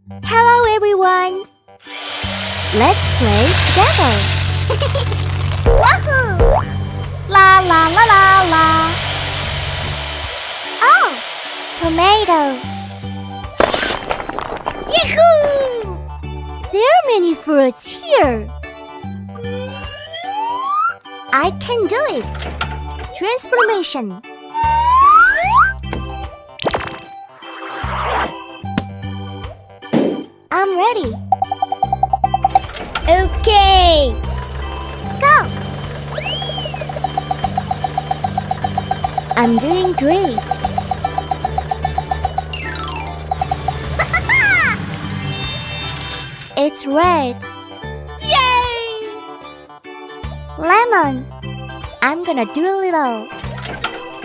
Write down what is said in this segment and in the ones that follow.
Hello everyone! Let's play together! Wahoo! La la la la la! Oh! Tomato! Yahoo! There are many fruits here! I can do it! Transformation! I'm ready! Okay! Go! I'm doing great! It's red! Yay! Lemon! I'm gonna do a little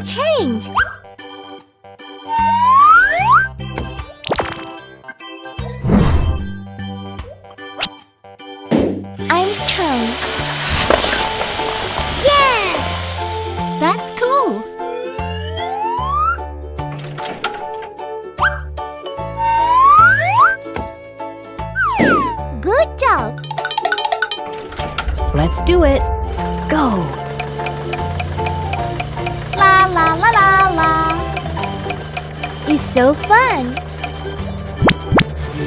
change! I'm strong! Yeah! That's cool! Good job! Let's do it. Go. La la la la la! It's so fun!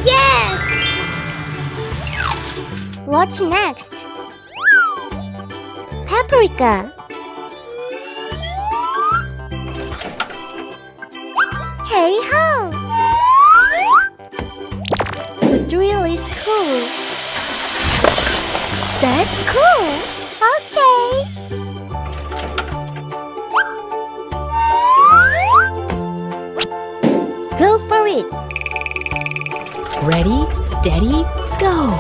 Yes! What's next? Paprika! Hey ho! The drill is cool! That's cool! Okay! Go for it! Ready, steady, go.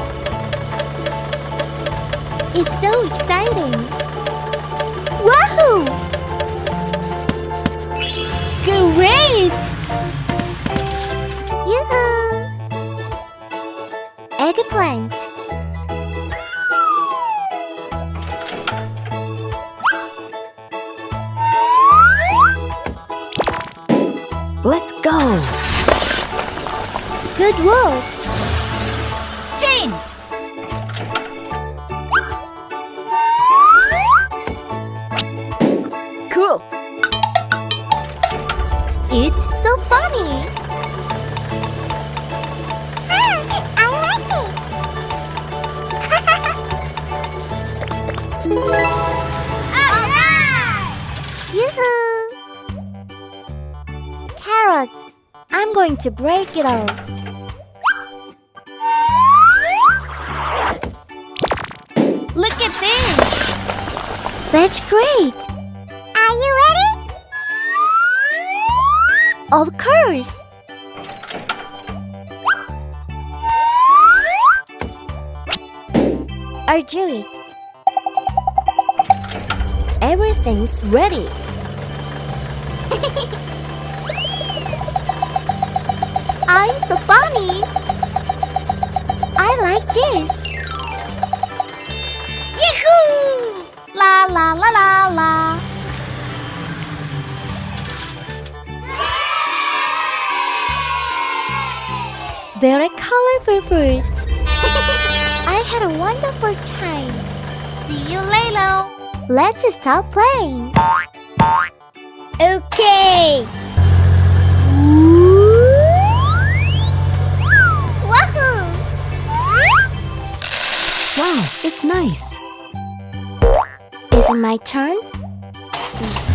It's so exciting! Wahoo! Great! Yoo-hoo! Eggplant! Let's go. Good work! Change. Cool. It's so funny! I like it! Alright! Yoo-hoo! Carrot! I'm going to break it all. Look at this. That's great! Are you ready? Of course! I'll do it. Everything's ready. I'm so funny! I like this! Yahoo! La la la la la! Very colorful fruits! I had a wonderful time! See you later! Let's stop playing! Okay! Wahoo! Wow, it's nice. Is it my turn? Yes!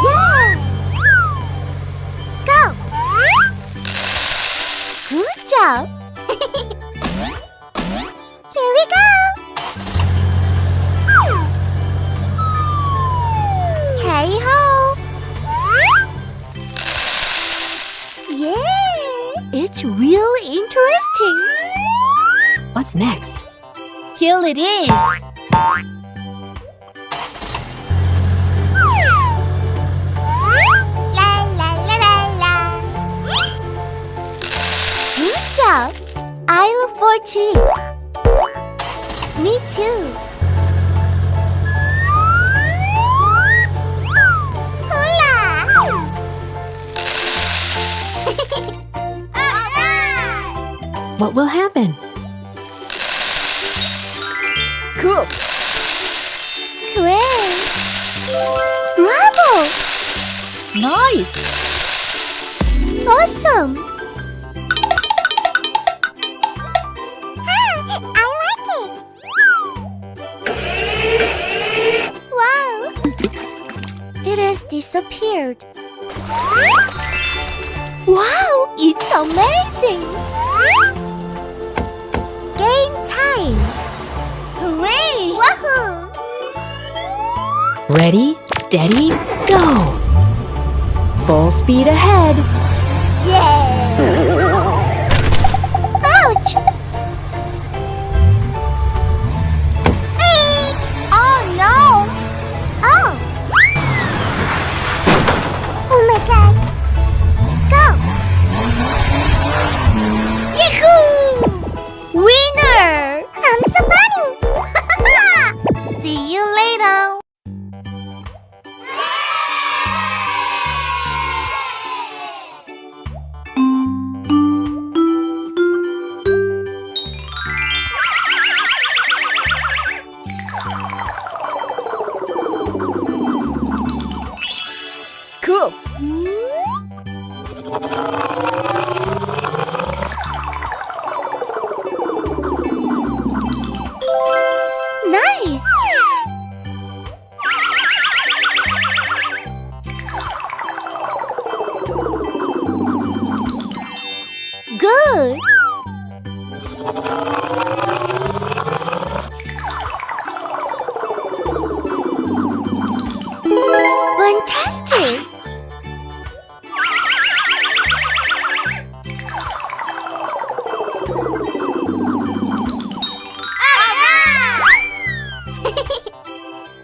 Yeah! Go! Good job! Here we go! Hey ho! Yeah! It's really interesting! What's next? Here it is! La la la la la! Good job! I look forward to it! Me too! Hula! What will happen? Cool. Great. Bravo. Nice! Awesome. I like it. Wow. It has disappeared. Wow, it's amazing. Game time. Hooray! Wahoo! Ready, steady, go! Full speed ahead. Yeah! Ouch! Oh no! Oh! Oh my god! Go! Yahoo! Winner! I'm so funny! See you later! Cool. Nice. Good. Fantastic.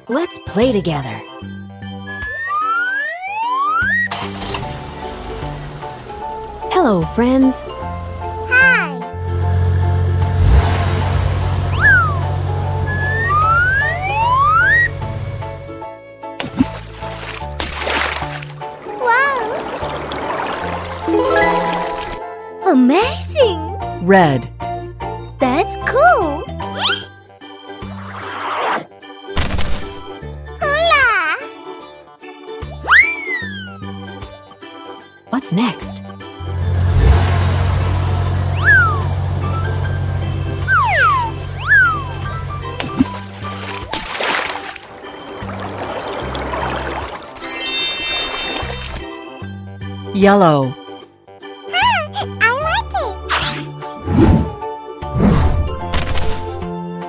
Let's play together. Hello, friends. Hi. Wow. Amazing. Red. That's cool. Hola. What's next? Yellow. I like it.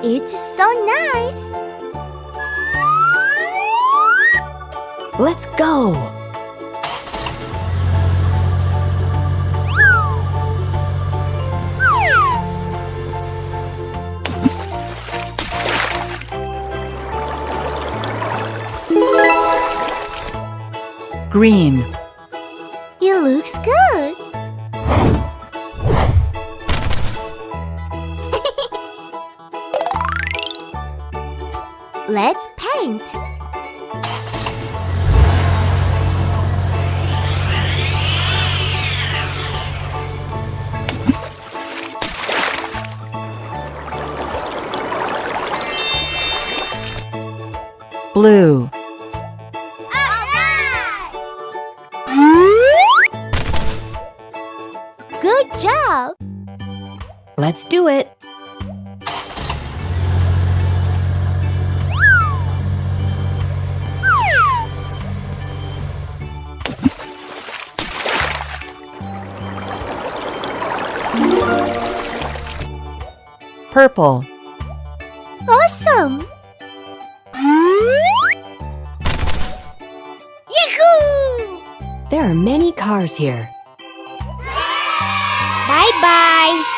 It's so nice. Let's go. Green. It looks good. Let's paint. Blue. Good job. Let's do it. Purple. Awesome. Yahoo! There are many cars here. Bye-bye.